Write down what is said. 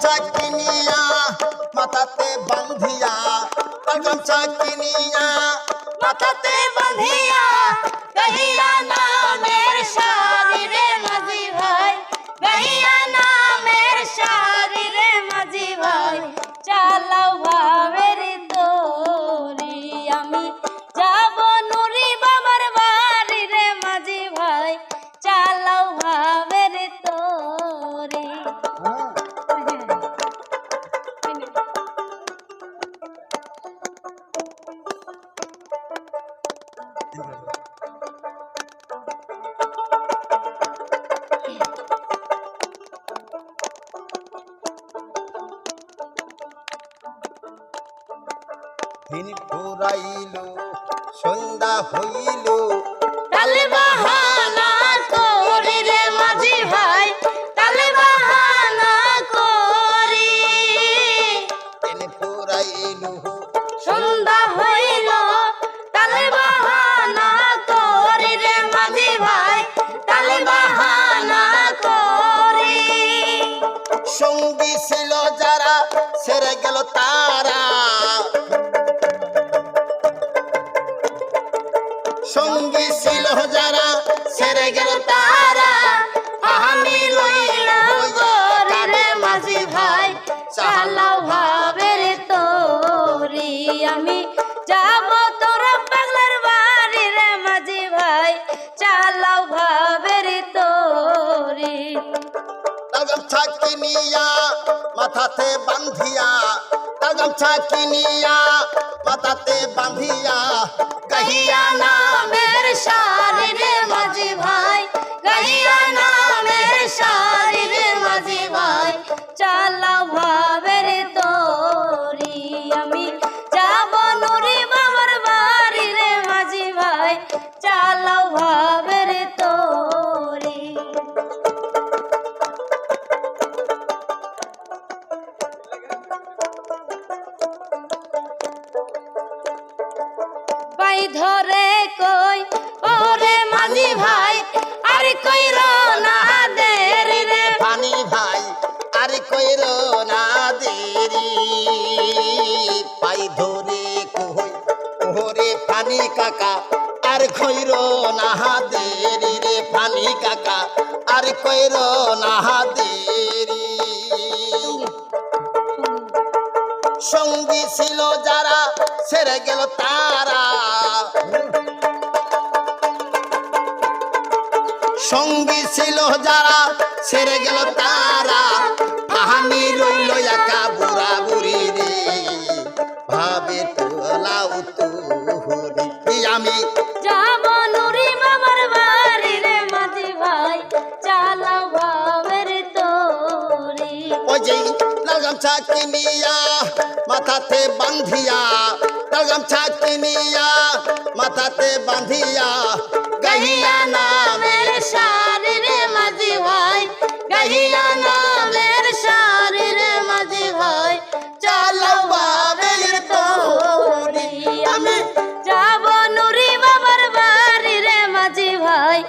গামছা কিনিয়া মাথাতে বাঁধিয়া, লাল গামছা কিনিয়া মাথাতে বাঁধিয়া গাহিয়া নামের সারি রে মাঝি ভাই, গাহিয়া নামের সারি রে মাঝি ভাই। চালাও ভাবের তোরি আমি যাব নুরি বাবার বাড়ি রে মাঝি ভাই, চালাও ভাবের তোরি। দিন ফুরাইল সন্ধ্যা হইল, তালে বাহানা করি রে মাঝি ভাই, তালে বাহানা করি। দিন ফুরাইল সন্ধ্যা হইল তালে বাহানা করি রে মাঝি ভাই, তালে বাহানা করি। সঙ্গী ছিল যারা সেরে গেল তারা, সঙ্গী ছিল যারা সেরে গেল তারা। আমি রইলাম গরি রে মাঝি ভাই, চালাও ভাবের তোরি আমি যাব তোরা পাগলার বাড়ি রে মাঝি ভাই, চালাও ভাবের তোরি। লাল গামছা কিনিয়া মাথাতে বাঁধিয়া, লাল গামছা কিনিয়া মাথাতে বাঁধিয়া, গাহিয়া নামের সারি রে মাঝি ভাই, গাহিয়া নামের সারি রে মাঝি ভাই। চালাও ভাবের তোরি আমি যাব নুরি বাবার বাড়ি রে মাঝি ভাই, চালাও ভাবের তোরি। পাই ধরে কই ওরে মাঝি ভাই, আর কইর না দেরি রে পানি ভাই আর কইর না দেরি। পাই ধরে কই ওরে পানি কাকা আর কইর না দেরি রে, পানি কাকা আর কইর না দেরি। সঙ্গী ছিল যারা সেরে গেল তারা, সঙ্গী ছিল যারা সেরে গেল তারা। আমি রইল একা বুড়া বুড়ি রে, ভাবে তোলাও তুহরি। আমি যাব নুরি বাবার বাড়ি রে মাঝি ভাই, চালাও ভাবের তোরি। ওই যে লাল গামছা কিনিয়া মাথাতে বাঁধিয়া, লাল গামছা কিনিয়া মাথাতে বাঁধিয়া, গাহিয়া নামের সারি রে মাঝি ভাই, গাহিয়া নামের সারি রে মাঝি ভাই। চালাও ভাবের তোরি আমি যাব নুরি বাবার বাড়ি রে মাঝি ভাই,